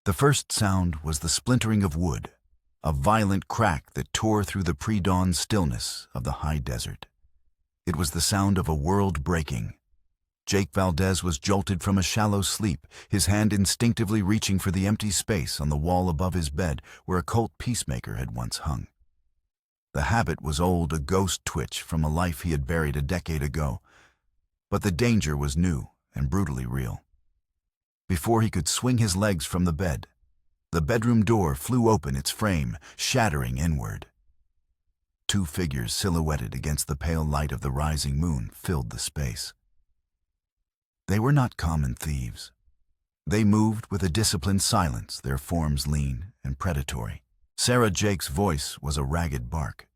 The first sound was the splintering of wood, a violent crack that tore through the pre-dawn stillness of the high desert. It was the sound of a world breaking. Jake Valdez was jolted from a shallow sleep, his hand instinctively reaching for the empty space on the wall above his bed where a cult peacemaker had once hung. The habit was old, a ghost twitch from a life he had buried a decade ago, but the danger was new and brutally real. Before he could swing his legs from the bed, the bedroom door flew open, its frame shattering inward. Two figures silhouetted against the pale light of the rising moon filled the space. They were not common thieves. They moved with a disciplined silence, their forms lean and predatory. Sarah Jake's voice was a ragged bark.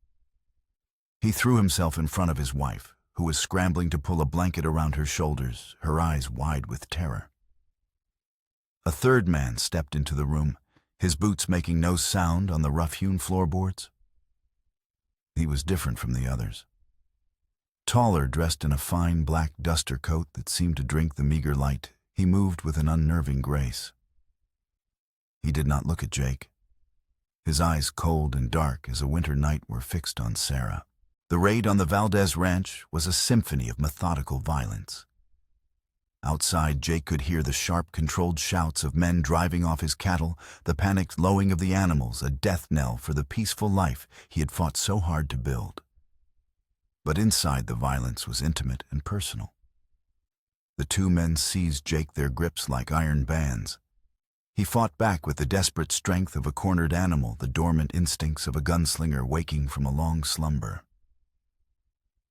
He threw himself in front of his wife, who was scrambling to pull a blanket around her shoulders, her eyes wide with terror. A third man stepped into the room, his boots making no sound on the rough-hewn floorboards. He was different from the others. Taller, dressed in a fine black duster coat that seemed to drink the meager light, he moved with an unnerving grace. He did not look at Jake. His eyes, cold and dark as a winter night, were fixed on Sarah. The raid on the Valdez ranch was a symphony of methodical violence. Outside, Jake could hear the sharp, controlled shouts of men driving off his cattle, the panicked lowing of the animals, a death knell for the peaceful life he had fought so hard to build. But inside, the violence was intimate and personal. The two men seized Jake, their grips like iron bands. He fought back with the desperate strength of a cornered animal, the dormant instincts of a gunslinger waking from a long slumber.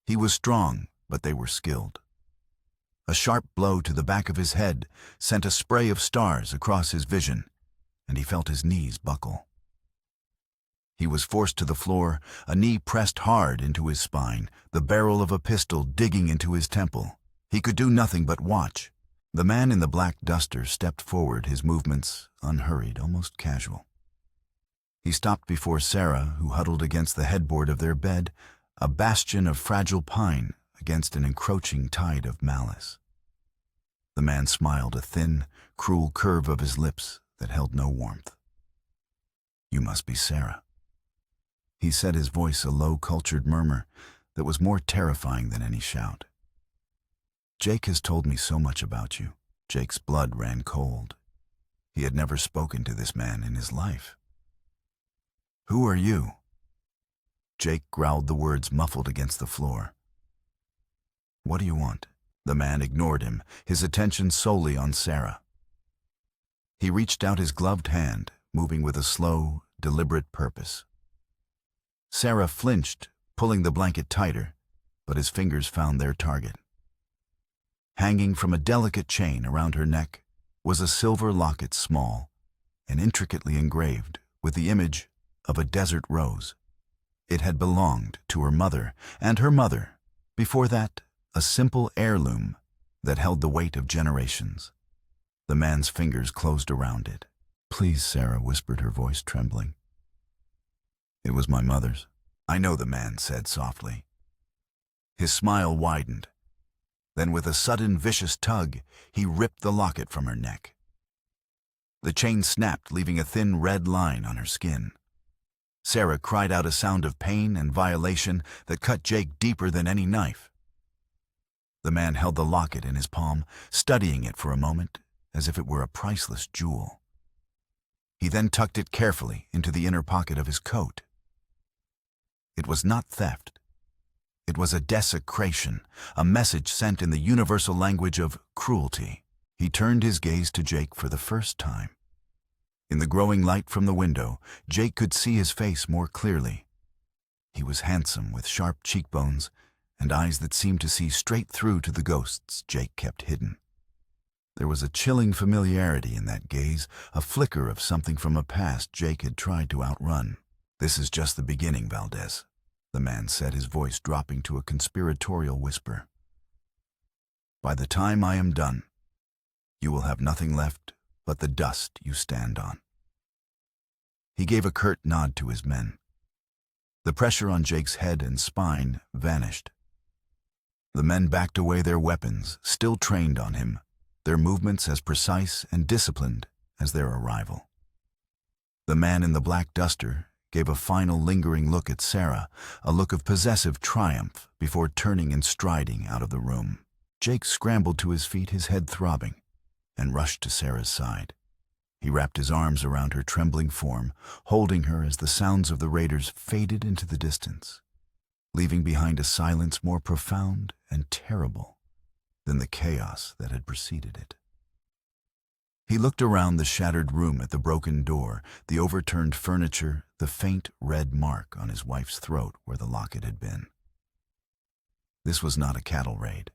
He was strong, but they were skilled. A sharp blow to the back of his head sent a spray of stars across his vision, and he felt his knees buckle. He was forced to the floor, a knee pressed hard into his spine, the barrel of a pistol digging into his temple. He could do nothing but watch. The man in the black duster stepped forward, his movements unhurried, almost casual. He stopped before Sarah, who huddled against the headboard of their bed, a bastion of fragile pine against an encroaching tide of malice. The man smiled, a thin, cruel curve of his lips that held no warmth. "You must be Sarah," he said, his voice a low, cultured murmur that was more terrifying than any shout. "Jake has told me so much about you." Jake's blood ran cold. He had never spoken to this man in his life. "Who are you?" Jake growled the words muffled against the floor. "What do you want?" The man ignored him, his attention solely on Sarah. He reached out his gloved hand, moving with a slow, deliberate purpose. Sarah flinched, pulling the blanket tighter, but his fingers found their target. Hanging from a delicate chain around her neck was a silver locket, small and intricately engraved with the image of a desert rose. It had belonged to her mother and her mother. Before that, a simple heirloom that held the weight of generations. The man's fingers closed around it. "Please, Sarah," whispered her voice, trembling. "It was my mother's." "I know," the man said softly. His smile widened. Then with a sudden, vicious tug, he ripped the locket from her neck. The chain snapped, leaving a thin red line on her skin. Sarah cried out a sound of pain and violation that cut Jake deeper than any knife. The man held the locket in his palm, studying it for a moment as if it were a priceless jewel. He then tucked it carefully into the inner pocket of his coat. It was not theft. It was a desecration, a message sent in the universal language of cruelty. He turned his gaze to Jake for the first time. In the growing light from the window, Jake could see his face more clearly. He was handsome, with sharp cheekbones and eyes that seemed to see straight through to the ghosts Jake kept hidden. There was a chilling familiarity in that gaze, a flicker of something from a past Jake had tried to outrun. "This is just the beginning, Valdez," the man said, his voice dropping to a conspiratorial whisper. "By the time I am done, you will have nothing left but the dust you stand on." He gave a curt nod to his men. The pressure on Jake's head and spine vanished. The men backed away, their weapons still trained on him, their movements as precise and disciplined as their arrival. The man in the black duster gave a final lingering look at Sarah, a look of possessive triumph, before turning and striding out of the room. Jake scrambled to his feet, his head throbbing, and rushed to Sarah's side. He wrapped his arms around her trembling form, holding her as the sounds of the raiders faded into the distance, leaving behind a silence more profound and terrible than the chaos that had preceded it. He looked around the shattered room at the broken door, the overturned furniture, the faint red mark on his wife's throat where the locket had been. This was not a cattle raid.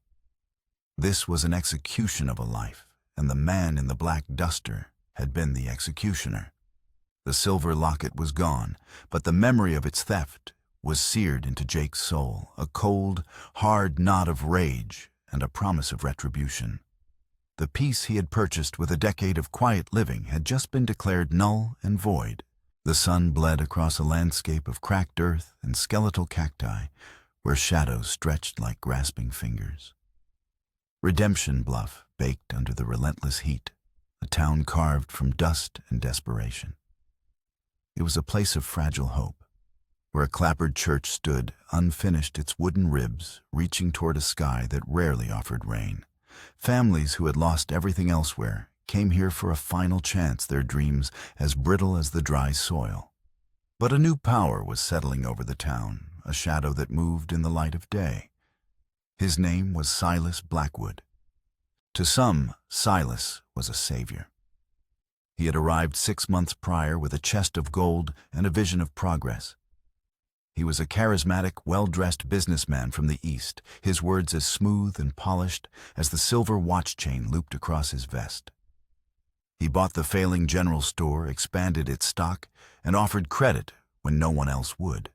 This was an execution of a life, and the man in the black duster had been the executioner. The silver locket was gone, but the memory of its theft was seared into Jake's soul, a cold, hard knot of rage and a promise of retribution. The peace he had purchased with a decade of quiet living had just been declared null and void. The sun bled across a landscape of cracked earth and skeletal cacti, where shadows stretched like grasping fingers. Redemption Bluff baked under the relentless heat, a town carved from dust and desperation. It was a place of fragile hope, where a clapboard church stood, unfinished, its wooden ribs reaching toward a sky that rarely offered rain. Families who had lost everything elsewhere came here for a final chance, their dreams as brittle as the dry soil. But a new power was settling over the town, a shadow that moved in the light of day. His name was Silas Blackwood. To some, Silas was a savior. He had arrived 6 months prior with a chest of gold and a vision of progress. He was a charismatic, well-dressed businessman from the East, his words as smooth and polished as the silver watch chain looped across his vest. He bought the failing general store, expanded its stock, and offered credit when no one else would.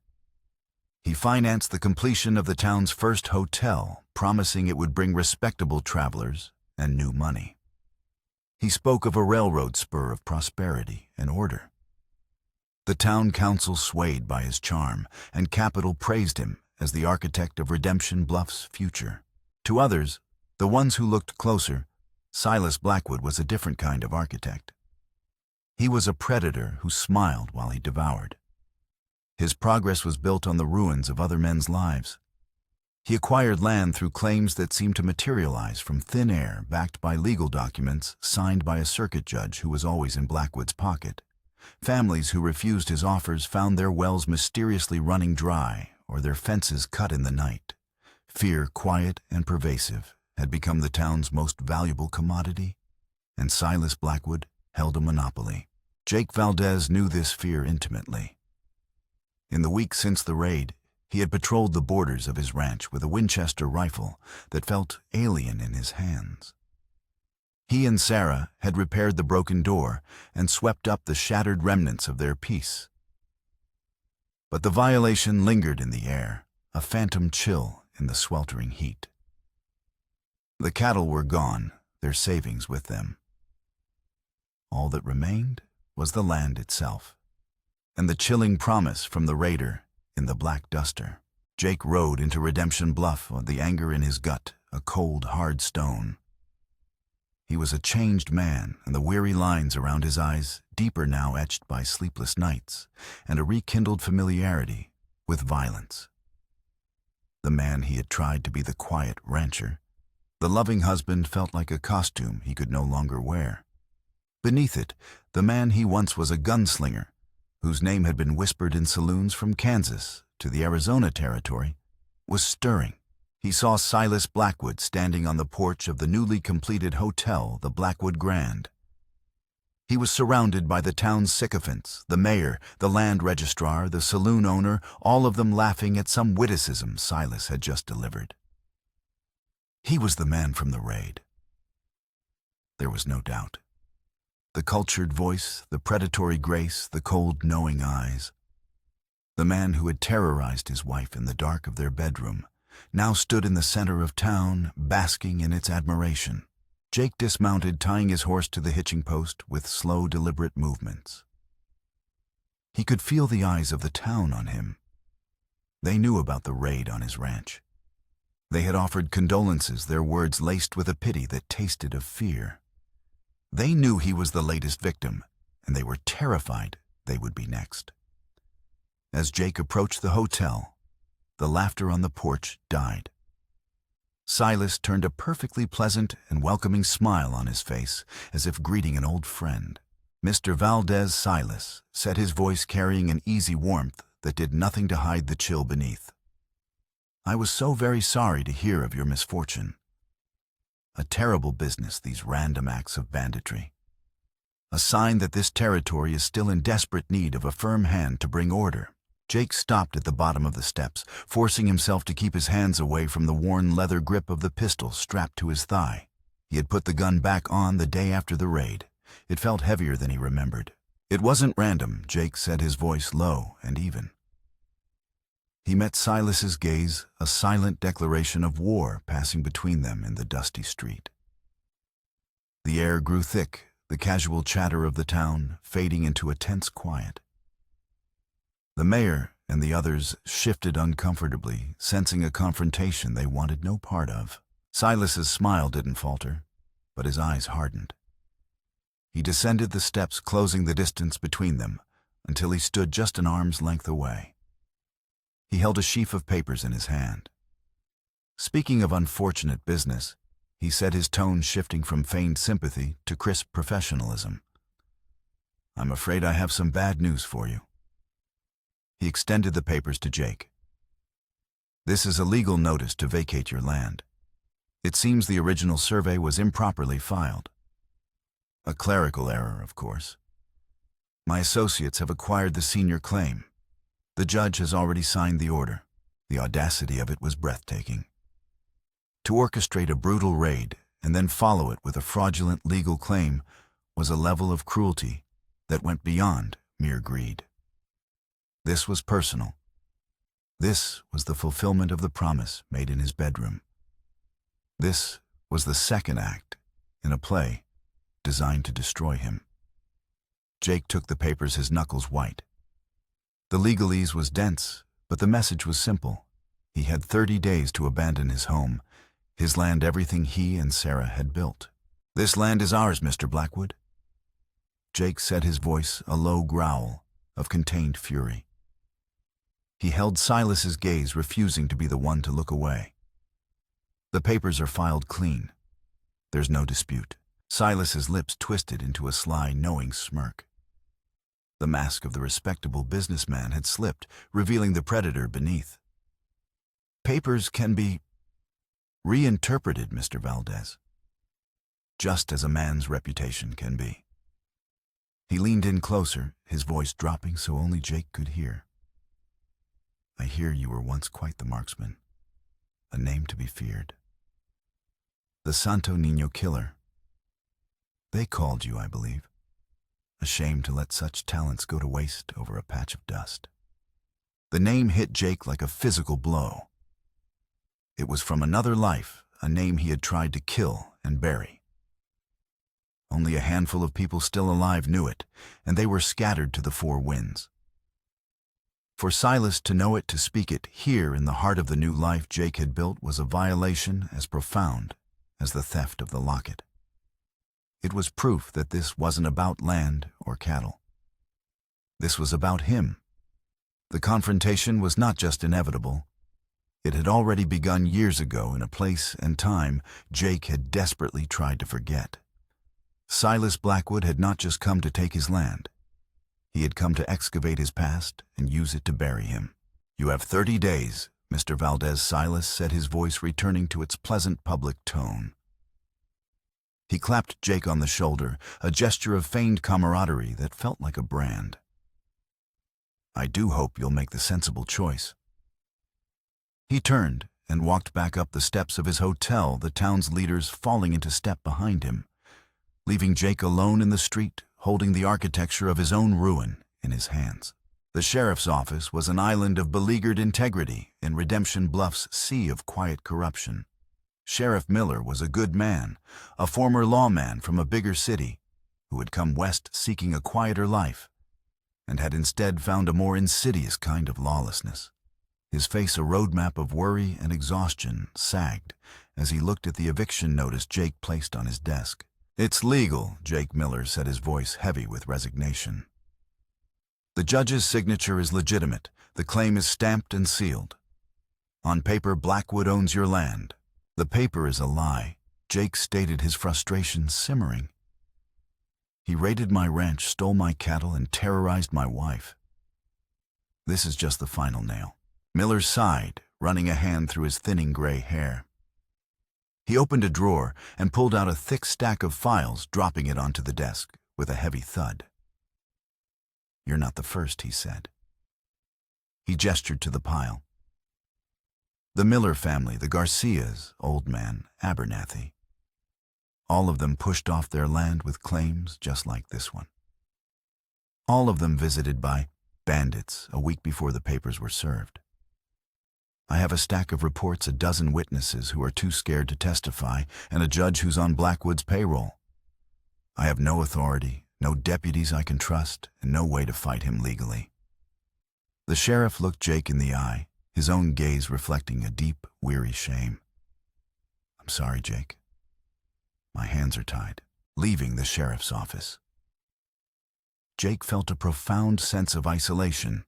He financed the completion of the town's first hotel, promising it would bring respectable travelers and new money. He spoke of a railroad spur of prosperity and order. The town council swayed by his charm, and capital praised him as the architect of Redemption Bluff's future. To others, the ones who looked closer, Silas Blackwood was a different kind of architect. He was a predator who smiled while he devoured. His progress was built on the ruins of other men's lives. He acquired land through claims that seemed to materialize from thin air, backed by legal documents signed by a circuit judge who was always in Blackwood's pocket. Families who refused his offers found their wells mysteriously running dry or their fences cut in the night. Fear, quiet and pervasive, had become the town's most valuable commodity, and Silas Blackwood held a monopoly. Jake Valdez knew this fear intimately. In the weeks since the raid, he had patrolled the borders of his ranch with a Winchester rifle that felt alien in his hands. He and Sarah had repaired the broken door and swept up the shattered remnants of their peace. But the violation lingered in the air, a phantom chill in the sweltering heat. The cattle were gone, their savings with them. All that remained was the land itself, and the chilling promise from the raider in the black duster. Jake rode into Redemption Bluff, the anger in his gut, a cold, hard stone. He was a changed man, and the weary lines around his eyes deeper now, etched by sleepless nights, and a rekindled familiarity with violence. The man he had tried to be, the quiet rancher, the loving husband, felt like a costume he could no longer wear. Beneath it, the man he once was, a gunslinger, whose name had been whispered in saloons from Kansas to the Arizona territory, was stirring. He saw Silas Blackwood standing on the porch of the newly completed hotel, the Blackwood Grand. He was surrounded by the town's sycophants, the mayor, the land registrar, the saloon owner, all of them laughing at some witticism Silas had just delivered. He was the man from the raid. There was no doubt. The cultured voice, the predatory grace, the cold, knowing eyes. The man who had terrorized his wife in the dark of their bedroom now stood in the center of town, basking in its admiration. Jake dismounted, tying his horse to the hitching post with slow, deliberate movements. He could feel the eyes of the town on him. They knew about the raid on his ranch. They had offered condolences, their words laced with a pity that tasted of fear. They knew he was the latest victim, and they were terrified they would be next. As Jake approached the hotel, the laughter on the porch died. Silas turned a perfectly pleasant and welcoming smile on his face, as if greeting an old friend. "Mr. Valdez Silas," said his voice carrying an easy warmth that did nothing to hide the chill beneath. "I was so very sorry to hear of your misfortune. A terrible business, these random acts of banditry. A sign that this territory is still in desperate need of a firm hand to bring order." Jake stopped at the bottom of the steps, forcing himself to keep his hands away from the worn leather grip of the pistol strapped to his thigh. He had put the gun back on the day after the raid. It felt heavier than he remembered. "It wasn't random," Jake said, his voice low and even. He met Silas's gaze, a silent declaration of war passing between them in the dusty street. The air grew thick, the casual chatter of the town fading into a tense quiet. The mayor and the others shifted uncomfortably, sensing a confrontation they wanted no part of. Silas's smile didn't falter, but his eyes hardened. He descended the steps, closing the distance between them, until he stood just an arm's length away. He held a sheaf of papers in his hand. "Speaking of unfortunate business," he said, his tone shifting from feigned sympathy to crisp professionalism, "I'm afraid I have some bad news for you." He extended the papers to Jake. "This is a legal notice to vacate your land. It seems the original survey was improperly filed. A clerical error, of course. My associates have acquired the senior claim. The judge has already signed the order." The audacity of it was breathtaking. To orchestrate a brutal raid and then follow it with a fraudulent legal claim was a level of cruelty that went beyond mere greed. This was personal. This was the fulfillment of the promise made in his bedroom. This was the second act in a play designed to destroy him. Jake took the papers, his knuckles white. The legalese was dense, but the message was simple. He had 30 days to abandon his home, his land, everything he and Sarah had built. "This land is ours, Mr. Blackwood." Jake said, his voice a low growl of contained fury. He held Silas's gaze, refusing to be the one to look away. "The papers are filed clean. There's no dispute." Silas's lips twisted into a sly, knowing smirk. The mask of the respectable businessman had slipped, revealing the predator beneath. "Papers can be reinterpreted, Mr. Valdez, just as a man's reputation can be." He leaned in closer, his voice dropping so only Jake could hear. "I hear you were once quite the marksman, a name to be feared. The Santo Niño killer. They called you, I believe. A shame to let such talents go to waste over a patch of dust." The name hit Jake like a physical blow. It was from another life, a name he had tried to kill and bury. Only a handful of people still alive knew it, and they were scattered to the four winds. For Silas to know it, to speak it here in the heart of the new life Jake had built, was a violation as profound as the theft of the locket. It was proof that this wasn't about land or cattle. This was about him. The confrontation was not just inevitable. It had already begun years ago in a place and time Jake had desperately tried to forget. Silas Blackwood had not just come to take his land. He had come to excavate his past and use it to bury him. "You have 30 days, Mr. Valdez Silas," said, his voice returning to its pleasant public tone. He clapped Jake on the shoulder, a gesture of feigned camaraderie that felt like a brand. "I do hope you'll make the sensible choice." He turned and walked back up the steps of his hotel, the town's leaders falling into step behind him, leaving Jake alone in the street, holding the architecture of his own ruin in his hands. The sheriff's office was an island of beleaguered integrity in Redemption Bluff's sea of quiet corruption. Sheriff Miller was a good man, a former lawman from a bigger city who had come west seeking a quieter life and had instead found a more insidious kind of lawlessness. His face, a roadmap of worry and exhaustion, sagged as he looked at the eviction notice Jake placed on his desk. "It's legal," Jake Miller said, his voice heavy with resignation. The judge's signature is legitimate. The claim is stamped and sealed. On paper, Blackwood owns your land. The paper is a lie. Jake stated his frustration simmering. He raided my ranch, stole my cattle, and terrorized my wife. This is just the final nail. Miller sighed, running a hand through his thinning gray hair. He opened a drawer and pulled out a thick stack of files, dropping it onto the desk with a heavy thud. "You're not the first," he said. He gestured to the pile. The Miller family, the Garcias, Old Man, Abernathy. All of them pushed off their land with claims just like this one. All of them visited by bandits a week before the papers were served. I have a stack of reports, a dozen witnesses who are too scared to testify, and a judge who's on Blackwood's payroll. I have no authority, no deputies I can trust, and no way to fight him legally. The sheriff looked Jake in the eye, his own gaze reflecting a deep, weary shame. "I'm sorry, Jake. My hands are tied." Leaving the sheriff's office, Jake felt a profound sense of isolation.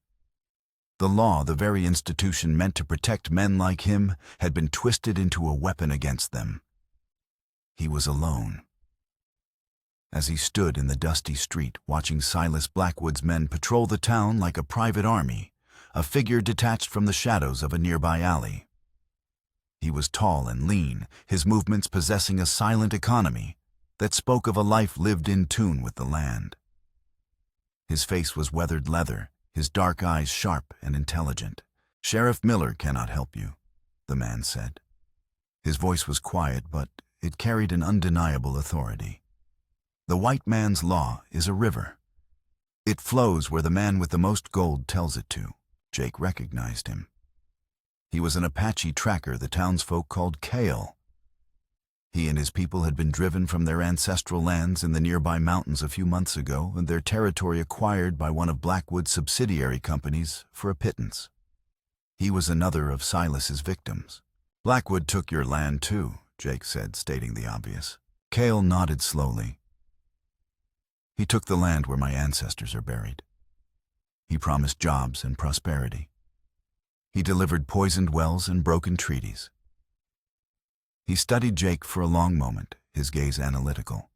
The law, the very institution meant to protect men like him, had been twisted into a weapon against them. He was alone. As he stood in the dusty street, watching Silas Blackwood's men patrol the town like a private army, a figure detached from the shadows of a nearby alley. He was tall and lean, his movements possessing a silent economy that spoke of a life lived in tune with the land. His face was weathered leather, his dark eyes sharp and intelligent. "Sheriff Miller cannot help you," the man said. His voice was quiet, but it carried an undeniable authority. "The white man's law is a river. It flows where the man with the most gold tells it to." Jake recognized him. He was an Apache tracker the townsfolk called Kale. He and his people had been driven from their ancestral lands in the nearby mountains a few months ago, and their territory acquired by one of Blackwood's subsidiary companies for a pittance. He was another of Silas's victims. "Blackwood took your land too," Jake said, stating the obvious. Kale nodded slowly. "He took the land where my ancestors are buried. He promised jobs and prosperity. He delivered poisoned wells and broken treaties." He studied Jake for a long moment, his gaze analytical.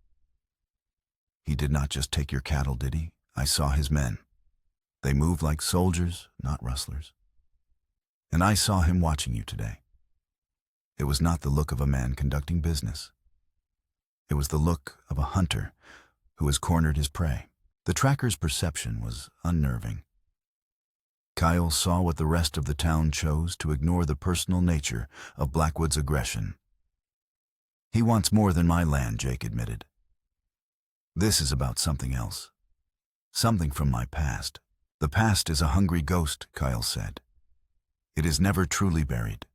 "He did not just take your cattle, did he? I saw his men. They moved like soldiers, not rustlers. And I saw him watching you today. It was not the look of a man conducting business. It was the look of a hunter who has cornered his prey." The tracker's perception was unnerving. Kyle saw what the rest of the town chose to ignore: the personal nature of Blackwood's aggression. "He wants more than my land," Jake admitted. "This is about something else. Something from my past." "The past is a hungry ghost," Kyle said. "It is never truly buried."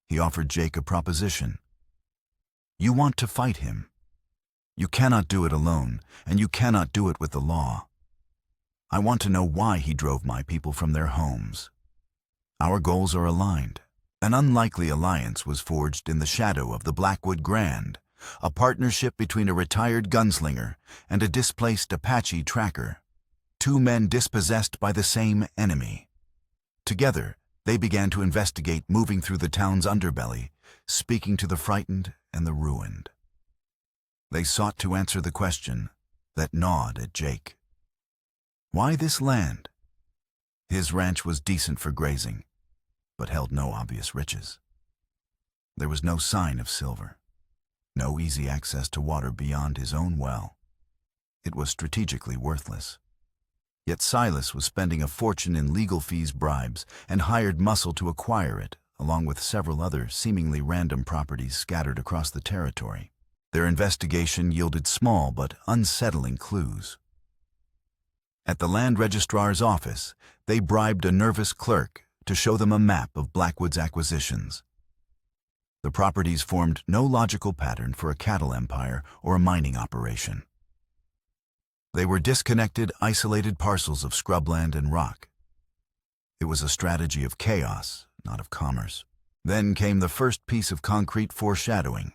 He offered Jake a proposition. "You want to fight him. You cannot do it alone, and you cannot do it with the law. I want to know why he drove my people from their homes. Our goals are aligned." An unlikely alliance was forged in the shadow of the Blackwood Grand, a partnership between a retired gunslinger and a displaced Apache tracker, two men dispossessed by the same enemy. Together, they began to investigate, moving through the town's underbelly, speaking to the frightened and the ruined. They sought to answer the question that gnawed at Jake. Why this land? His ranch was decent for grazing, but held no obvious riches. There was no sign of silver, no easy access to water beyond his own well. It was strategically worthless. Yet Silas was spending a fortune in legal fees, bribes, and hired muscle to acquire it, along with several other seemingly random properties scattered across the territory. Their investigation yielded small but unsettling clues. At the land registrar's office, they bribed a nervous clerk to show them a map of Blackwood's acquisitions. The properties formed no logical pattern for a cattle empire or a mining operation. They were disconnected, isolated parcels of scrubland and rock. It was a strategy of chaos, not of commerce. Then came the first piece of concrete foreshadowing.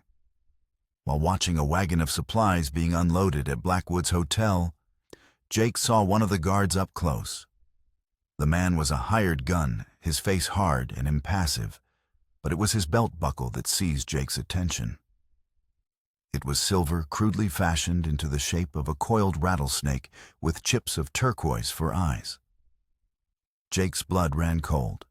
While watching a wagon of supplies being unloaded at Blackwood's hotel, Jake saw one of the guards up close. The man was a hired gun, his face hard and impassive, but it was his belt buckle that seized Jake's attention. It was silver, crudely fashioned into the shape of a coiled rattlesnake with chips of turquoise for eyes. Jake's blood ran cold.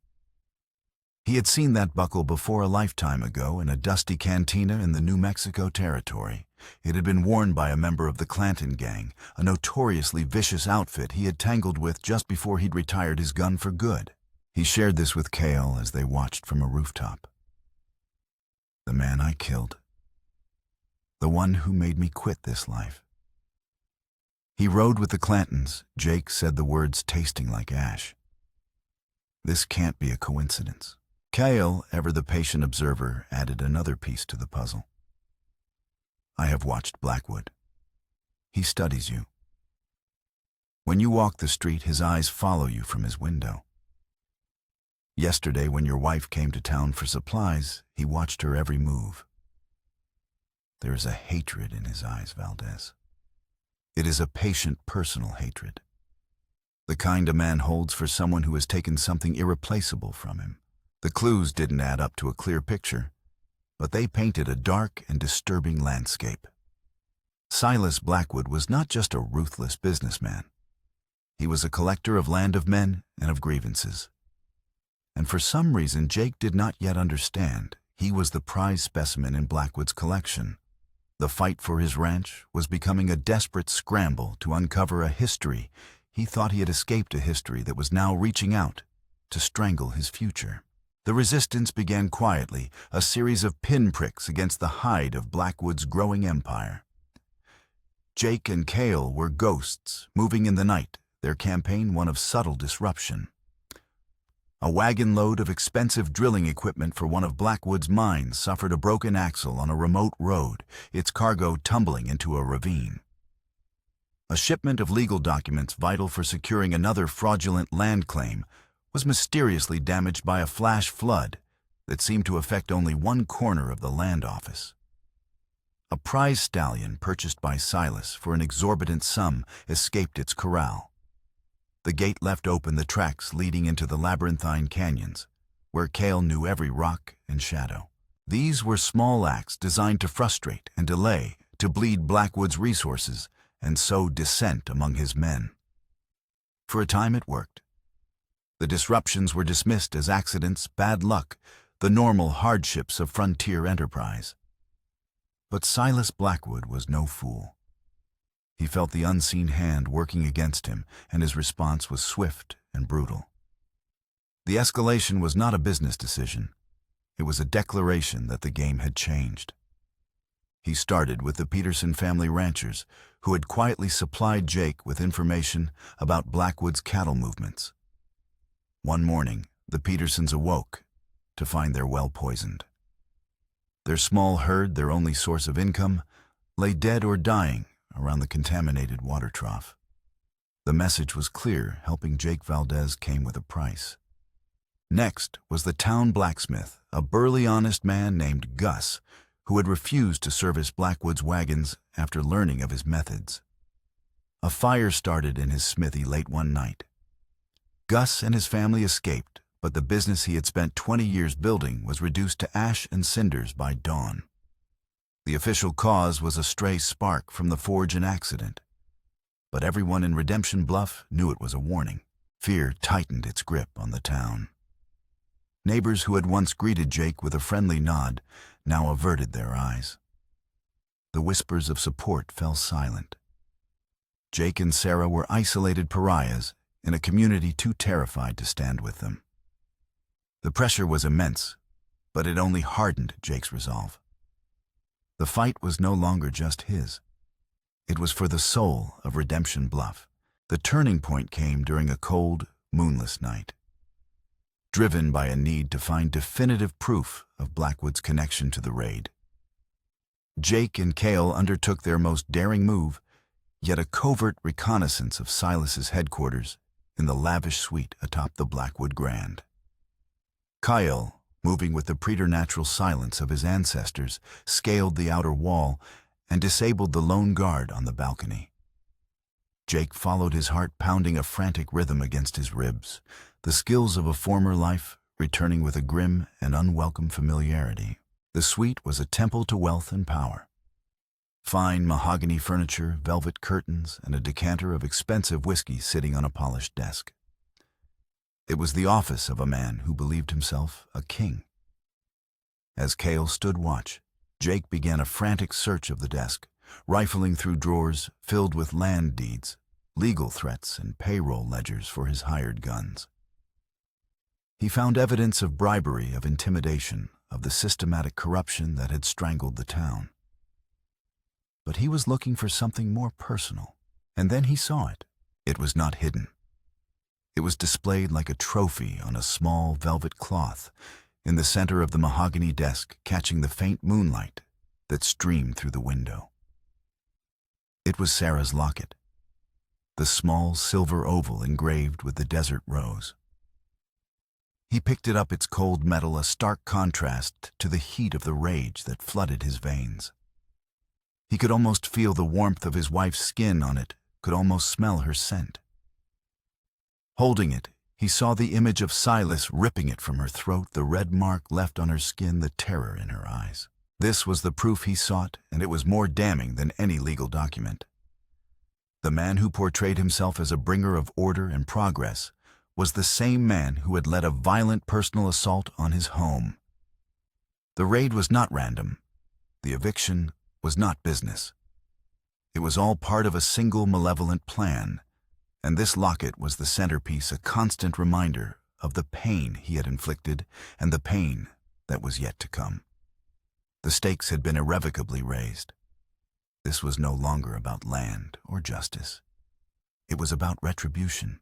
He had seen that buckle before a lifetime ago in a dusty cantina in the New Mexico territory. It had been worn by a member of the Clanton gang, a notoriously vicious outfit he had tangled with just before he'd retired his gun for good. He shared this with Cale as they watched from a rooftop. The man I killed. The one who made me quit this life. He rode with the Clantons. Jake said the words tasting like ash. This can't be a coincidence. Cale, ever the patient observer, added another piece to the puzzle. I have watched Blackwood. He studies you. When you walk the street, his eyes follow you from his window. Yesterday, when your wife came to town for supplies, he watched her every move. There is a hatred in his eyes, Valdez. It is a patient, personal hatred. The kind a man holds for someone who has taken something irreplaceable from him. The clues didn't add up to a clear picture, but they painted a dark and disturbing landscape. Silas Blackwood was not just a ruthless businessman. He was a collector of land of men and of grievances. And for some reason Jake did not yet understand, he was the prize specimen in Blackwood's collection. The fight for his ranch was becoming a desperate scramble to uncover a history. He thought he had escaped a history that was now reaching out to strangle his future. The resistance began quietly, a series of pinpricks against the hide of Blackwood's growing empire. Jake and Cale were ghosts, moving in the night, their campaign one of subtle disruption. A wagon load of expensive drilling equipment for one of Blackwood's mines suffered a broken axle on a remote road, its cargo tumbling into a ravine. A shipment of legal documents vital for securing another fraudulent land claim was mysteriously damaged by a flash flood that seemed to affect only one corner of the land office. A prize stallion purchased by Silas for an exorbitant sum escaped its corral. The gate left open the tracks leading into the labyrinthine canyons, where Cale knew every rock and shadow. These were small acts designed to frustrate and delay, to bleed Blackwood's resources and sow dissent among his men. For a time it worked. The disruptions were dismissed as accidents, bad luck, the normal hardships of frontier enterprise. But Silas Blackwood was no fool. He felt the unseen hand working against him, and his response was swift and brutal. The escalation was not a business decision. It was a declaration that the game had changed. He started with the Peterson family ranchers, who had quietly supplied Jake with information about Blackwood's cattle movements. One morning, the Petersons awoke to find their well poisoned. Their small herd, their only source of income, lay dead or dying around the contaminated water trough. The message was clear, helping Jake Valdez came with a price. Next was the town blacksmith, a burly, honest man named Gus, who had refused to service Blackwood's wagons after learning of his methods. A fire started in his smithy late one night. Gus and his family escaped, but the business he had spent 20 years building was reduced to ash and cinders by dawn. The official cause was a stray spark from the forge and accident. But everyone in Redemption Bluff knew it was a warning. Fear tightened its grip on the town. Neighbors who had once greeted Jake with a friendly nod now averted their eyes. The whispers of support fell silent. Jake and Sarah were isolated pariahs in a community too terrified to stand with them. The pressure was immense, but it only hardened Jake's resolve. The fight was no longer just his. It was for the soul of Redemption Bluff. The turning point came during a cold, moonless night. Driven by a need to find definitive proof of Blackwood's connection to the raid, Jake and Cale undertook their most daring move, yet a covert reconnaissance of Silas's headquarters in the lavish suite atop the Blackwood Grand. Cale, moving with the preternatural silence of his ancestors, scaled the outer wall and disabled the lone guard on the balcony. Jake followed his heart pounding a frantic rhythm against his ribs, the skills of a former life returning with a grim and unwelcome familiarity. The suite was a temple to wealth and power. Fine mahogany furniture, velvet curtains, and a decanter of expensive whiskey sitting on a polished desk. It was the office of a man who believed himself a king. As Cale stood watch, Jake began a frantic search of the desk, rifling through drawers filled with land deeds, legal threats, and payroll ledgers for his hired guns. He found evidence of bribery, of intimidation, of the systematic corruption that had strangled the town. But he was looking for something more personal, and then he saw it. It was not hidden. It was displayed like a trophy on a small velvet cloth in the center of the mahogany desk, catching the faint moonlight that streamed through the window. It was Sarah's locket, the small silver oval engraved with the desert rose. He picked it up, its cold metal a stark contrast to the heat of the rage that flooded his veins. He could almost feel the warmth of his wife's skin on it, could almost smell her scent. Holding it, he saw the image of Silas ripping it from her throat, the red mark left on her skin, the terror in her eyes. This was the proof he sought, and it was more damning than any legal document. The man who portrayed himself as a bringer of order and progress was the same man who had led a violent personal assault on his home. The raid was not random. The eviction was not business. It was all part of a single malevolent plan, and this locket was the centerpiece, a constant reminder of the pain he had inflicted and the pain that was yet to come. The stakes had been irrevocably raised. This was no longer about land or justice. It was about retribution.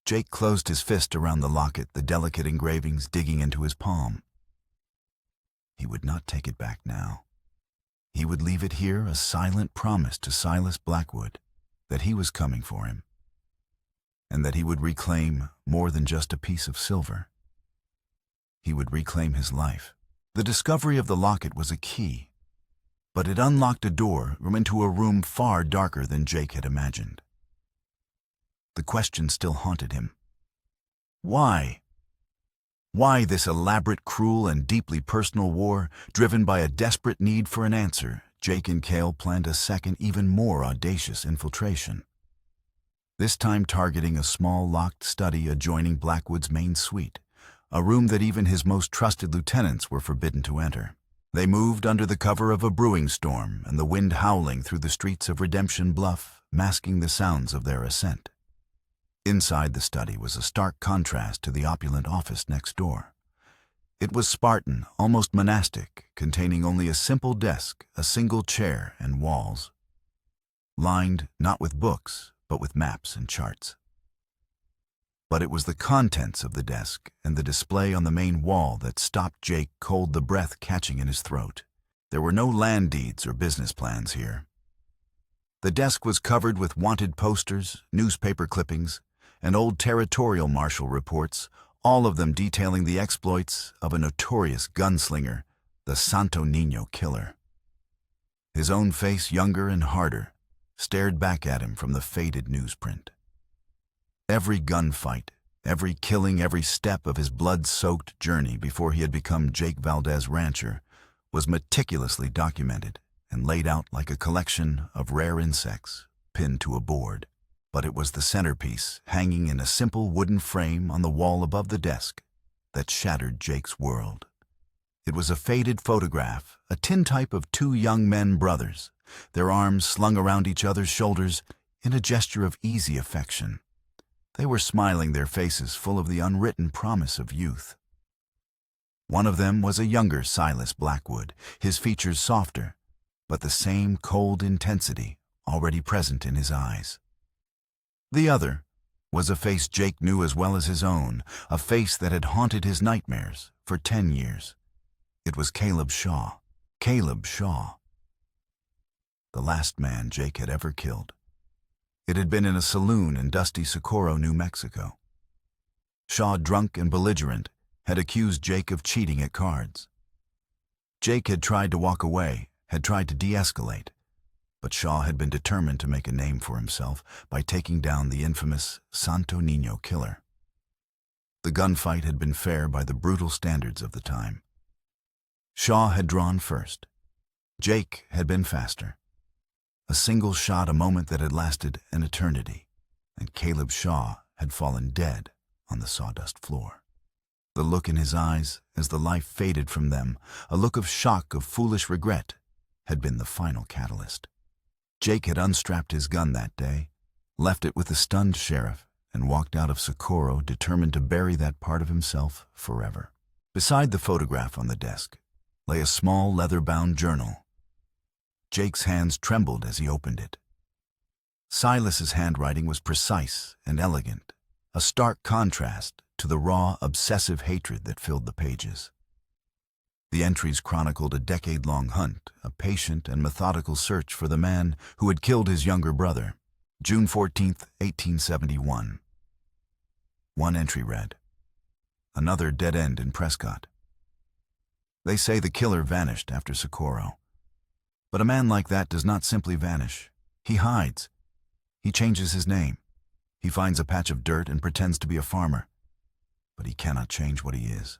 Jake closed his fist around the locket, the delicate engravings digging into his palm. He would not take it back now. He would leave it here, a silent promise to Silas Blackwood that he was coming for him, and that he would reclaim more than just a piece of silver. He would reclaim his life. The discovery of the locket was a key, but it unlocked a door into a room far darker than Jake had imagined. The question still haunted him. Why? Why this elaborate, cruel, and deeply personal war, driven by a desperate need for an answer? Jake and Cale planned a second, even more audacious infiltration. This time targeting a small, locked study adjoining Blackwood's main suite, a room that even his most trusted lieutenants were forbidden to enter. They moved under the cover of a brewing storm and the wind howling through the streets of Redemption Bluff, masking the sounds of their ascent. Inside the study was a stark contrast to the opulent office next door. It was Spartan, almost monastic, containing only a simple desk, a single chair, and walls, lined not with books, but with maps and charts. But it was the contents of the desk and the display on the main wall that stopped Jake cold, the breath catching in his throat. There were no land deeds or business plans here. The desk was covered with wanted posters, newspaper clippings, and old territorial marshal reports, all of them detailing the exploits of a notorious gunslinger, the Santo Niño killer. His own face, younger and harder, stared back at him from the faded newsprint. Every gunfight, every killing, every step of his blood-soaked journey before he had become Jake Valdez Rancher was meticulously documented and laid out like a collection of rare insects pinned to a board. But it was the centerpiece, hanging in a simple wooden frame on the wall above the desk, that shattered Jake's world. It was a faded photograph, a tintype of two young men brothers, their arms slung around each other's shoulders in a gesture of easy affection. They were smiling, their faces full of the unwritten promise of youth. One of them was a younger Silas Blackwood, his features softer, but the same cold intensity already present in his eyes. The other was a face Jake knew as well as his own, a face that had haunted his nightmares for 10 years. It was Caleb Shaw. Caleb Shaw. The last man Jake had ever killed. It had been in a saloon in dusty Socorro, New Mexico. Shaw, drunk and belligerent, had accused Jake of cheating at cards. Jake had tried to walk away, had tried to de-escalate, But Shaw had been determined to make a name for himself by taking down the infamous Santo Niño killer. The gunfight had been fair by the brutal standards of the time. Shaw had drawn first. Jake had been faster. A single shot, a moment that had lasted an eternity, and Caleb Shaw had fallen dead on the sawdust floor. The look in his eyes as the life faded from them, a look of shock, of foolish regret, had been the final catalyst. Jake had unstrapped his gun that day, left it with the stunned sheriff, and walked out of Socorro determined to bury that part of himself forever. Beside the photograph on the desk lay a small leather-bound journal. Jake's hands trembled as he opened it. Silas's handwriting was precise and elegant, a stark contrast to the raw, obsessive hatred that filled the pages. The entries chronicled a decade-long hunt, a patient and methodical search for the man who had killed his younger brother. June 14, 1871. One entry read, "Another dead end in Prescott. They say the killer vanished after Socorro. But a man like that does not simply vanish. He hides. He changes his name. He finds a patch of dirt and pretends to be a farmer. But he cannot change what he is.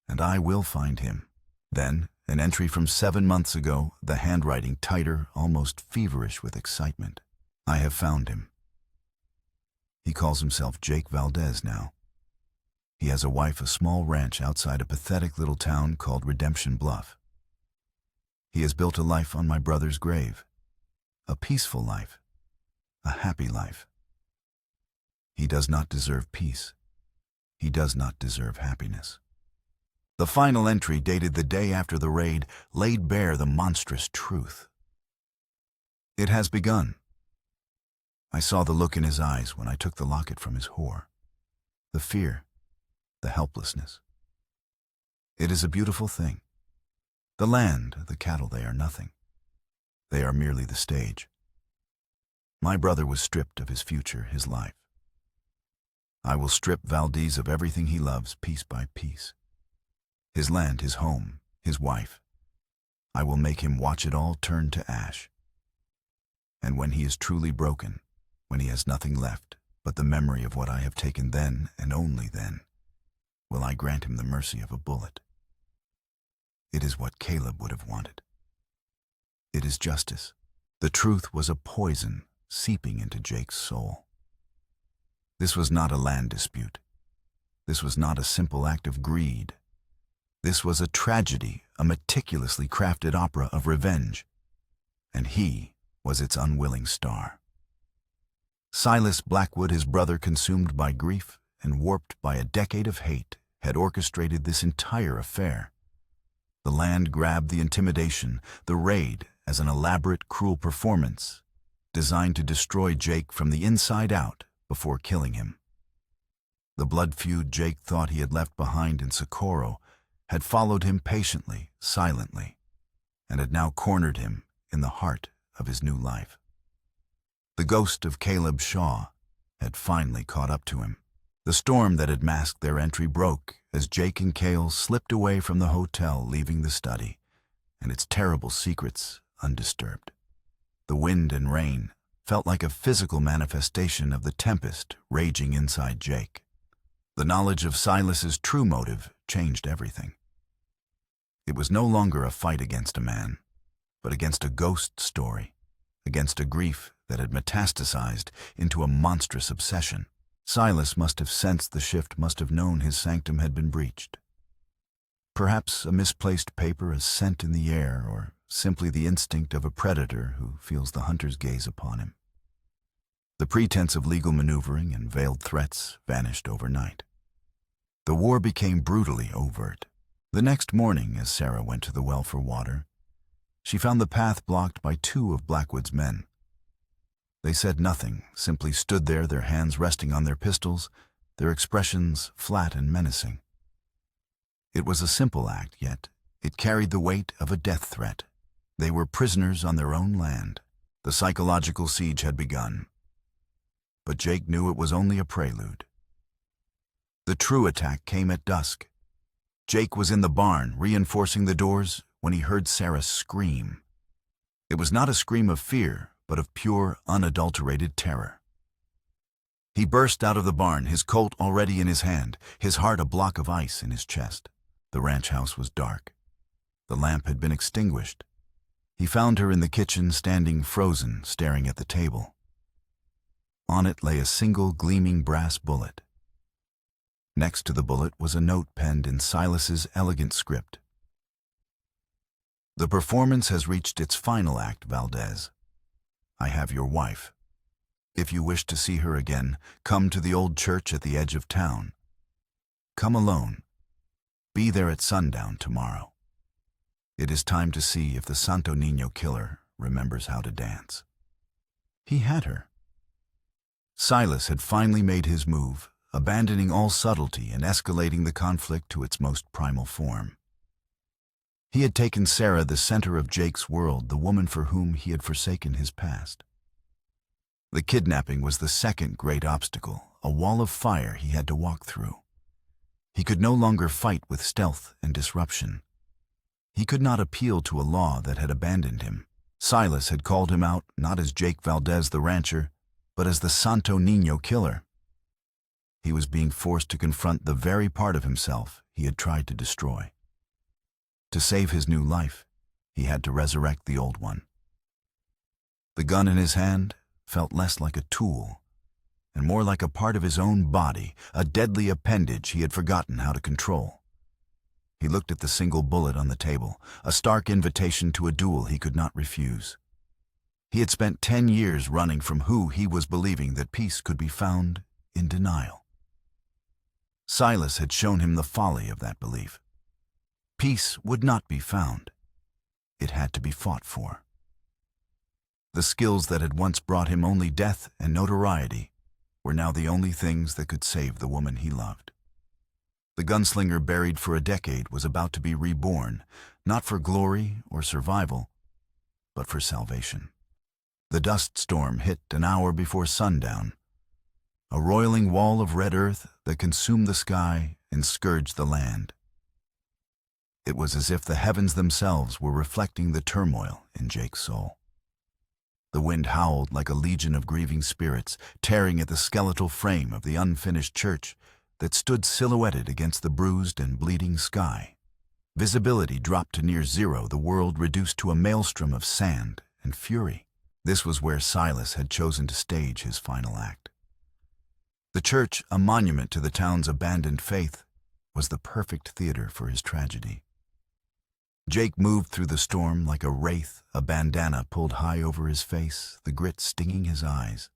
And I will find him." Then, an entry from 7 months ago, the handwriting tighter, almost feverish with excitement. "I have found him. He calls himself Jake Valdez now. He has a wife, a small ranch outside a pathetic little town called Redemption Bluff. He has built a life on my brother's grave. A peaceful life. A happy life. He does not deserve peace. He does not deserve happiness." The final entry, dated the day after the raid, laid bare the monstrous truth. "It has begun. I saw the look in his eyes when I took the locket from his whore. The fear, the helplessness. It is a beautiful thing. The land, the cattle, they are nothing. They are merely the stage. My brother was stripped of his future, his life. I will strip Valdez of everything he loves, piece by piece. His land, his home, his wife. I will make him watch it all turn to ash. And when he is truly broken, when he has nothing left but the memory of what I have taken, then, and only then, will I grant him the mercy of a bullet. It is what Caleb would have wanted. It is justice." The truth was a poison seeping into Jake's soul. This was not a land dispute. This was not a simple act of greed. This was a tragedy, a meticulously crafted opera of revenge, and he was its unwilling star. Silas Blackwood, his brother, consumed by grief and warped by a decade of hate, had orchestrated this entire affair. The land grab, the intimidation, the raid as an elaborate, cruel performance designed to destroy Jake from the inside out before killing him. The blood feud Jake thought he had left behind in Socorro had followed him patiently, silently, and had now cornered him in the heart of his new life. The ghost of Caleb Shaw had finally caught up to him. The storm that had masked their entry broke as Jake and Cale slipped away from the hotel, leaving the study, and its terrible secrets undisturbed. The wind and rain felt like a physical manifestation of the tempest raging inside Jake. The knowledge of Silas's true motive changed everything. It was no longer a fight against a man, but against a ghost story, against a grief that had metastasized into a monstrous obsession. Silas must have sensed the shift, must have known his sanctum had been breached. Perhaps a misplaced paper, a scent in the air, or simply the instinct of a predator who feels the hunter's gaze upon him. The pretense of legal maneuvering and veiled threats vanished overnight. The war became brutally overt. The next morning, as Sarah went to the well for water, she found the path blocked by 2 of Blackwood's men. They said nothing, simply stood there, their hands resting on their pistols, their expressions flat and menacing. It was a simple act, yet it carried the weight of a death threat. They were prisoners on their own land. The psychological siege had begun. But Jake knew it was only a prelude. The true attack came at dusk. Jake was in the barn, reinforcing the doors, when he heard Sarah scream. It was not a scream of fear, but of pure, unadulterated terror. He burst out of the barn, his Colt already in his hand, his heart a block of ice in his chest. The ranch house was dark. The lamp had been extinguished. He found her in the kitchen, standing frozen, staring at the table. On it lay a single gleaming brass bullet. Next to the bullet was a note penned in Silas's elegant script. "The performance has reached its final act, Valdez. I have your wife. If you wish to see her again, come to the old church at the edge of town. Come alone. Be there at sundown tomorrow. It is time to see if the Santo Niño killer remembers how to dance." He had her. Silas had finally made his move, abandoning all subtlety and escalating the conflict to its most primal form. He had taken Sarah, the center of Jake's world, the woman for whom he had forsaken his past. The kidnapping was the second great obstacle, a wall of fire he had to walk through. He could no longer fight with stealth and disruption. He could not appeal to a law that had abandoned him. Silas had called him out not as Jake Valdez the rancher, but as the Santo Niño killer. He was being forced to confront the very part of himself he had tried to destroy. To save his new life, he had to resurrect the old one. The gun in his hand felt less like a tool and more like a part of his own body, a deadly appendage he had forgotten how to control. He looked at the single bullet on the table, a stark invitation to a duel he could not refuse. He had spent 10 years running from who he was, believing that peace could be found in denial. Silas had shown him the folly of that belief. Peace would not be found. It had to be fought for. The skills that had once brought him only death and notoriety were now the only things that could save the woman he loved. The gunslinger buried for a decade was about to be reborn, not for glory or survival, but for salvation. The dust storm hit an hour before sundown, a roiling wall of red earth that consumed the sky and scourged the land. It was as if the heavens themselves were reflecting the turmoil in Jake's soul. The wind howled like a legion of grieving spirits, tearing at the skeletal frame of the unfinished church that stood silhouetted against the bruised and bleeding sky. Visibility dropped to near zero, the world reduced to a maelstrom of sand and fury. This was where Silas had chosen to stage his final act. The church, a monument to the town's abandoned faith, was the perfect theater for his tragedy. Jake moved through the storm like a wraith, a bandana pulled high over his face, the grit stinging his eyes.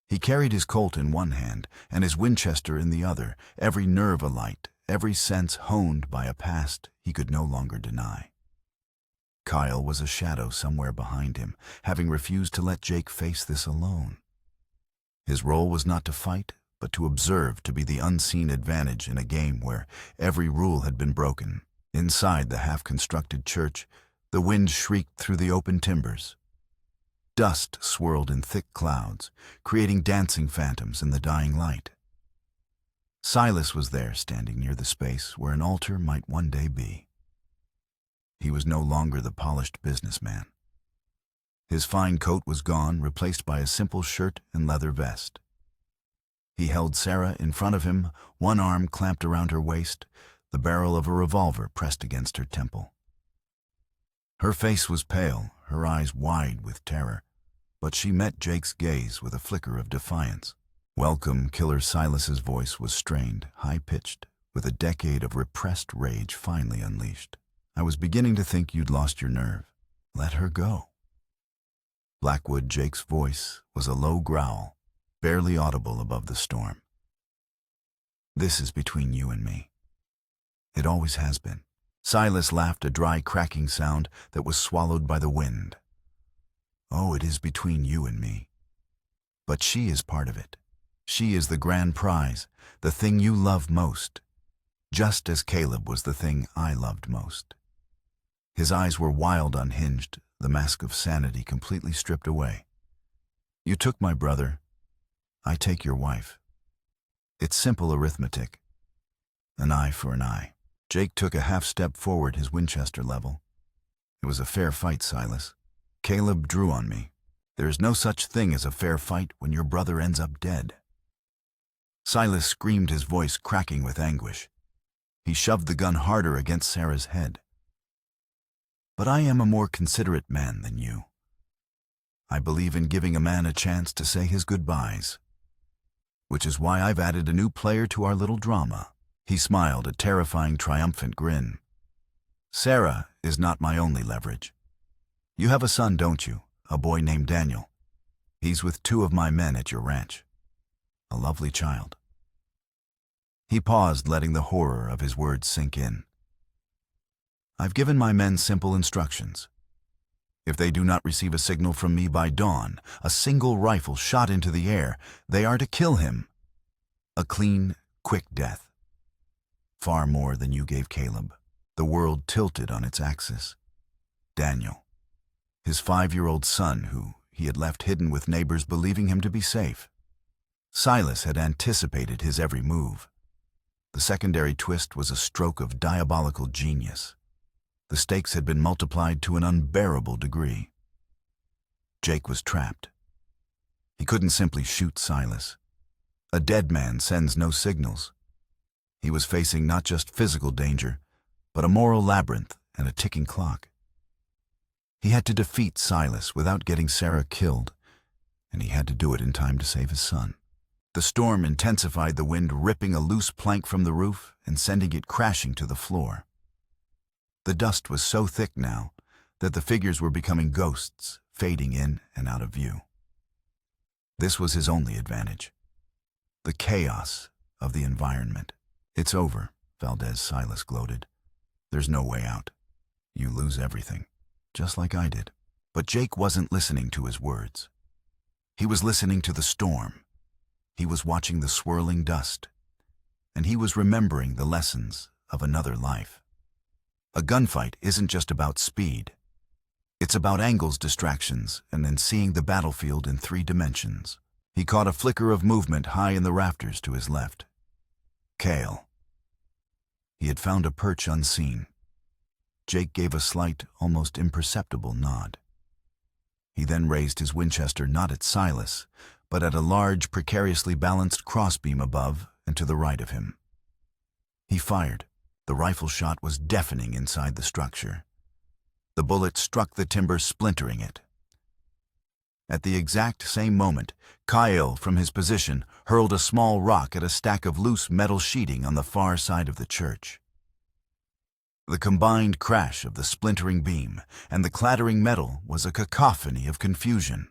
He carried his Colt in one hand and his Winchester in the other, every nerve alight, every sense honed by a past he could no longer deny. Kyle was a shadow somewhere behind him, having refused to let Jake face this alone. His role was not to fight, but to observe, to be the unseen advantage in a game where every rule had been broken. Inside the half-constructed church, the wind shrieked through the open timbers. Dust swirled in thick clouds, creating dancing phantoms in the dying light. Silas was there, standing near the space where an altar might one day be. He was no longer the polished businessman. His fine coat was gone, replaced by a simple shirt and leather vest. He held Sarah in front of him, one arm clamped around her waist, the barrel of a revolver pressed against her temple. Her face was pale, her eyes wide with terror, but she met Jake's gaze with a flicker of defiance. "Welcome," Killer Silas's voice was strained, high-pitched, with a decade of repressed rage finally unleashed. "I was beginning to think you'd lost your nerve. Let her go." Blackwood Jake's voice was a low growl, barely audible above the storm. "This is between you and me. It always has been." Silas laughed, a dry, cracking sound that was swallowed by the wind. "Oh, it is between you and me. But she is part of it. She is the grand prize, the thing you love most, just as Caleb was the thing I loved most." His eyes were wild, unhinged, the mask of sanity completely stripped away. "You took my brother. I take your wife. It's simple arithmetic. An eye for an eye." Jake took a half step forward, his Winchester level. "It was a fair fight, Silas. Caleb drew on me. There is no such thing as a fair fight when your brother ends up dead. Silas screamed, his voice cracking with anguish. He shoved the gun harder against Sarah's head. But I am a more considerate man than you. I believe in giving a man a chance to say his goodbyes, which is why I've added a new player to our little drama. He smiled, a terrifying, triumphant grin. Sarah is not my only leverage. You have a son, don't you? A boy named Daniel. He's with 2 of my men at your ranch. A lovely child. He paused, letting the horror of his words sink in. I've given my men simple instructions. If they do not receive a signal from me by dawn, a single rifle shot into the air, they are to kill him. A clean, quick death. Far more than you gave Caleb. The world tilted on its axis. Daniel, his 5-year-old son, who he had left hidden with neighbors believing him to be safe. Silas had anticipated his every move. The secondary twist was a stroke of diabolical genius. The stakes had been multiplied to an unbearable degree. Jake was trapped. He couldn't simply shoot Silas. A dead man sends no signals. He was facing not just physical danger, but a moral labyrinth and a ticking clock. He had to defeat Silas without getting Sarah killed, and he had to do it in time to save his son. The storm intensified, the wind ripping a loose plank from the roof and sending it crashing to the floor. The dust was so thick now that the figures were becoming ghosts, fading in and out of view. This was his only advantage. The chaos of the environment. It's over, Valdez, Silas gloated. There's no way out. You lose everything, just like I did. But Jake wasn't listening to his words. He was listening to the storm. He was watching the swirling dust, and he was remembering the lessons of another life. A gunfight isn't just about speed. It's about angles, distractions, and then seeing the battlefield in 3 dimensions. He caught a flicker of movement high in the rafters to his left. Kale. He had found a perch unseen. Jake gave a slight, almost imperceptible nod. He then raised his Winchester not at Silas, but at a large, precariously balanced crossbeam above and to the right of him. He fired. The rifle shot was deafening inside the structure. The bullet struck the timber, splintering it. At the exact same moment, Kyle, from his position, hurled a small rock at a stack of loose metal sheeting on the far side of the church. The combined crash of the splintering beam and the clattering metal was a cacophony of confusion.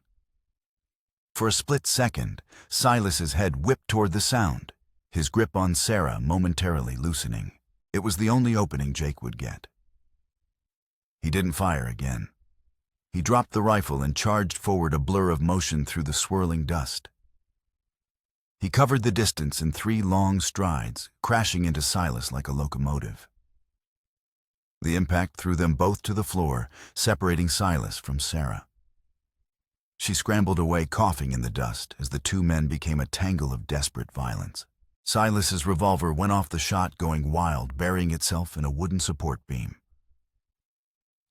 For a split second, Silas's head whipped toward the sound, his grip on Sarah momentarily loosening. It was the only opening Jake would get. He didn't fire again. He dropped the rifle and charged forward, a blur of motion through the swirling dust. He covered the distance in 3 long strides, crashing into Silas like a locomotive. The impact threw them both to the floor, separating Silas from Sarah. She scrambled away, coughing in the dust, as the 2 men became a tangle of desperate violence. Silas's revolver went off, the shot going wild, burying itself in a wooden support beam.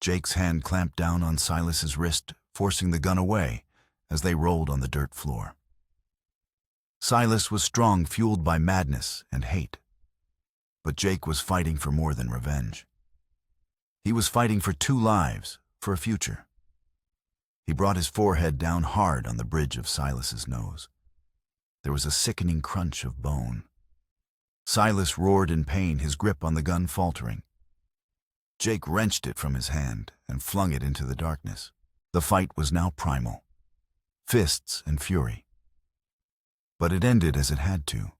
Jake's hand clamped down on Silas's wrist, forcing the gun away as they rolled on the dirt floor. Silas was strong, fueled by madness and hate. But Jake was fighting for more than revenge. He was fighting for 2 lives, for a future. He brought his forehead down hard on the bridge of Silas's nose. There was a sickening crunch of bone. Silas roared in pain, his grip on the gun faltering. Jake wrenched it from his hand and flung it into the darkness. The fight was now primal. Fists and fury. But it ended as it had to.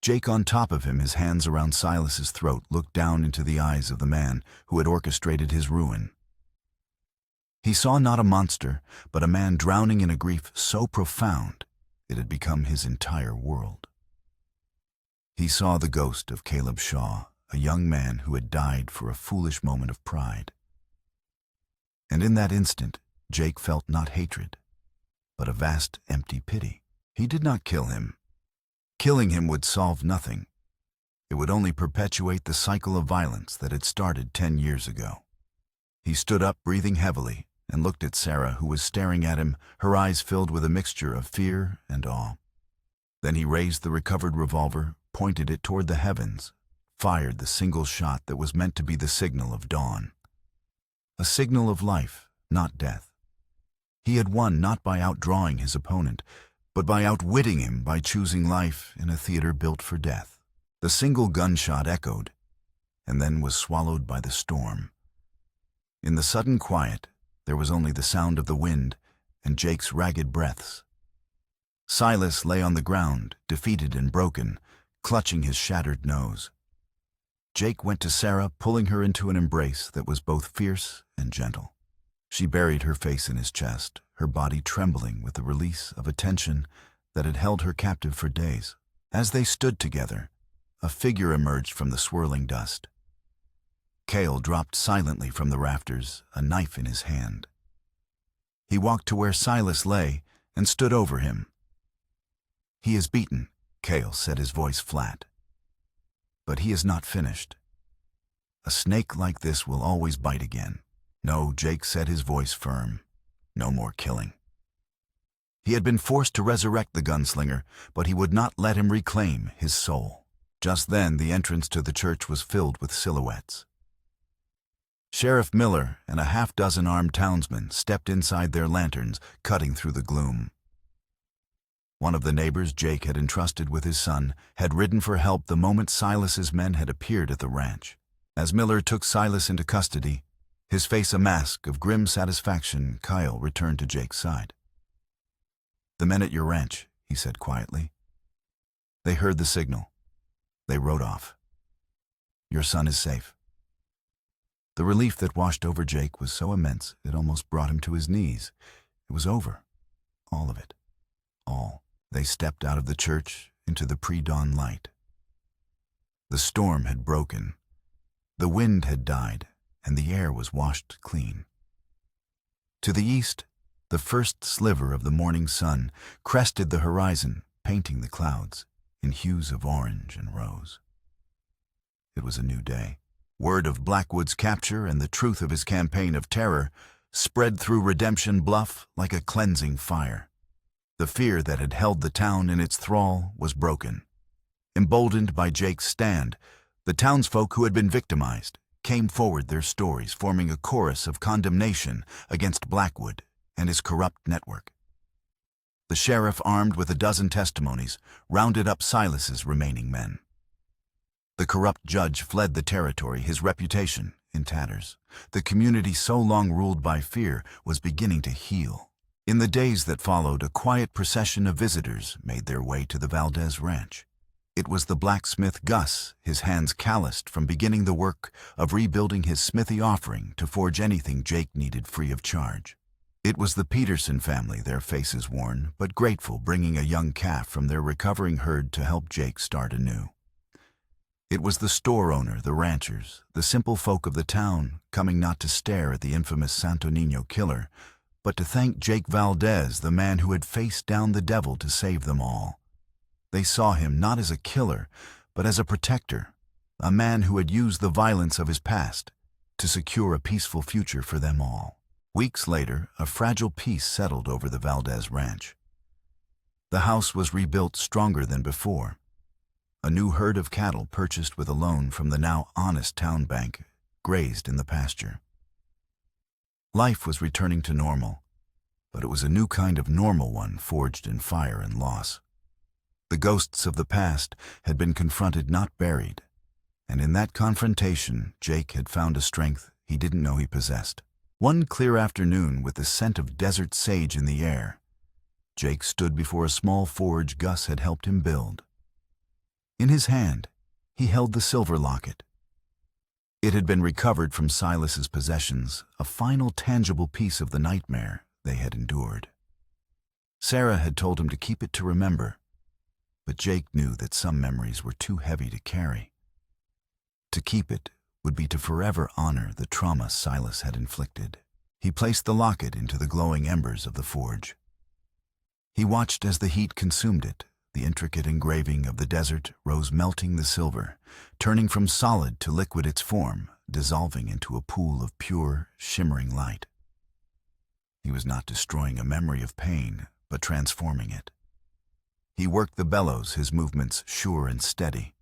Jake on top of him, his hands around Silas's throat, looked down into the eyes of the man who had orchestrated his ruin. He saw not a monster, but a man drowning in a grief so profound it had become his entire world. He saw the ghost of Caleb Shaw, a young man who had died for a foolish moment of pride. And in that instant, Jake felt not hatred, but a vast, empty pity. He did not kill him. Killing him would solve nothing. It would only perpetuate the cycle of violence that had started 10 years ago. He stood up, breathing heavily, and looked at Sarah, who was staring at him, her eyes filled with a mixture of fear and awe. Then he raised the recovered revolver, pointed it toward the heavens, fired the single shot that was meant to be the signal of dawn. A signal of life, not death. He had won not by outdrawing his opponent, but by outwitting him, by choosing life in a theater built for death. The single gunshot echoed, and then was swallowed by the storm. In the sudden quiet, there was only the sound of the wind and Jake's ragged breaths. Silas lay on the ground, defeated and broken, clutching his shattered nose. Jake went to Sarah, pulling her into an embrace that was both fierce and gentle. She buried her face in his chest, her body trembling with the release of a tension that had held her captive for days. As they stood together, a figure emerged from the swirling dust. Cale dropped silently from the rafters, a knife in his hand. He walked to where Silas lay and stood over him. "He is beaten," Cale said, his voice flat. "But he is not finished. A snake like this will always bite again." "No," Jake said, his voice firm. "No more killing." He had been forced to resurrect the gunslinger, but he would not let him reclaim his soul. Just then, the entrance to the church was filled with silhouettes. Sheriff Miller and a half-dozen armed townsmen stepped inside their lanterns, cutting through the gloom. One of the neighbors Jake had entrusted with his son had ridden for help the moment Silas's men had appeared at the ranch. As Miller took Silas into custody, his face a mask of grim satisfaction, Kyle returned to Jake's side. "The men at your ranch," he said quietly. "They heard the signal. They rode off. Your son is safe." The relief that washed over Jake was so immense it almost brought him to his knees. It was over. All of it. All. They stepped out of the church into the pre-dawn light. The storm had broken. The wind had died, and the air was washed clean. To the east, the first sliver of the morning sun crested the horizon, painting the clouds in hues of orange and rose. It was a new day. Word of Blackwood's capture and the truth of his campaign of terror spread through Redemption Bluff like a cleansing fire. The fear that had held the town in its thrall was broken. Emboldened by Jake's stand, the townsfolk who had been victimized came forward, their stories forming a chorus of condemnation against Blackwood and his corrupt network. The sheriff, armed with a dozen testimonies, rounded up Silas's remaining men. The corrupt judge fled the territory, his reputation in tatters. The community, so long ruled by fear, was beginning to heal. In the days that followed, a quiet procession of visitors made their way to the Valdez ranch. It was the blacksmith Gus, his hands calloused from beginning the work of rebuilding his smithy offering to forge anything Jake needed free of charge. It was the Peterson family, their faces worn, but grateful, bringing a young calf from their recovering herd to help Jake start anew. It was the store owner, the ranchers, the simple folk of the town, coming not to stare at the infamous Santo Niño killer, but to thank Jake Valdez, the man who had faced down the devil to save them all. They saw him not as a killer, but as a protector, a man who had used the violence of his past to secure a peaceful future for them all. Weeks later, a fragile peace settled over the Valdez ranch. The house was rebuilt stronger than before. A new herd of cattle, purchased with a loan from the now honest town bank, grazed in the pasture. Life was returning to normal, but it was a new kind of normal one, forged in fire and loss. The ghosts of the past had been confronted, not buried, and in that confrontation, Jake had found a strength he didn't know he possessed. One clear afternoon, with the scent of desert sage in the air, Jake stood before a small forge Gus had helped him build. In his hand, he held the silver locket. It had been recovered from Silas's possessions, a final tangible piece of the nightmare they had endured. Sarah had told him to keep it to remember, but Jake knew that some memories were too heavy to carry. To keep it would be to forever honor the trauma Silas had inflicted. He placed the locket into the glowing embers of the forge. He watched as the heat consumed it. The intricate engraving of the desert rose, melting the silver, turning from solid to liquid its form, dissolving into a pool of pure, shimmering light. He was not destroying a memory of pain, but transforming it. He worked the bellows, his movements sure and steady.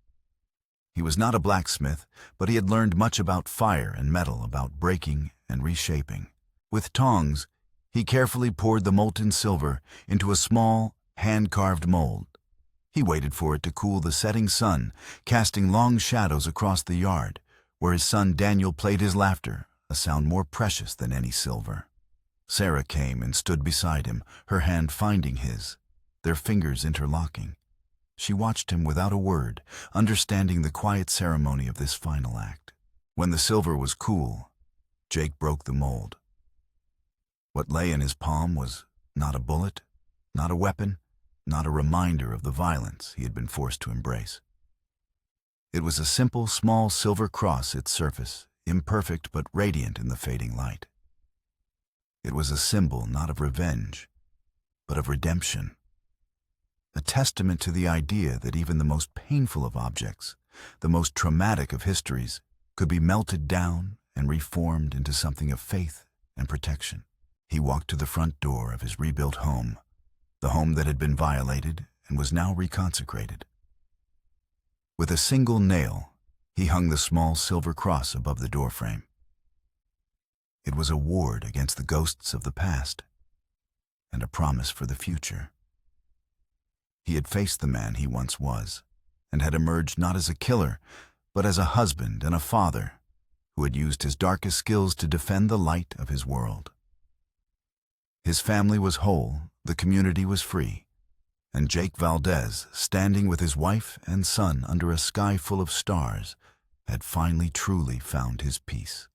He was not a blacksmith, but he had learned much about fire and metal, about breaking and reshaping. With tongs, he carefully poured the molten silver into a small, hand-carved mold. He waited for it to cool the setting sun, casting long shadows across the yard, where his son Daniel played his laughter, a sound more precious than any silver. Sarah came and stood beside him, her hand finding his, their fingers interlocking. She watched him without a word, understanding the quiet ceremony of this final act. When the silver was cool, Jake broke the mold. What lay in his palm was not a bullet, not a weapon, not a reminder of the violence he had been forced to embrace. It was a simple, small silver cross, its surface, imperfect but radiant in the fading light. It was a symbol not of revenge, but of redemption. A testament to the idea that even the most painful of objects, the most traumatic of histories, could be melted down and reformed into something of faith and protection. He walked to the front door of his rebuilt home, the home that had been violated and was now reconsecrated. With a single nail, he hung the small silver cross above the doorframe. It was a ward against the ghosts of the past and a promise for the future. He had faced the man he once was and had emerged not as a killer, but as a husband and a father who had used his darkest skills to defend the light of his world. His family was whole, the community was free, and Jake Valdez, standing with his wife and son under a sky full of stars, had finally truly found his peace.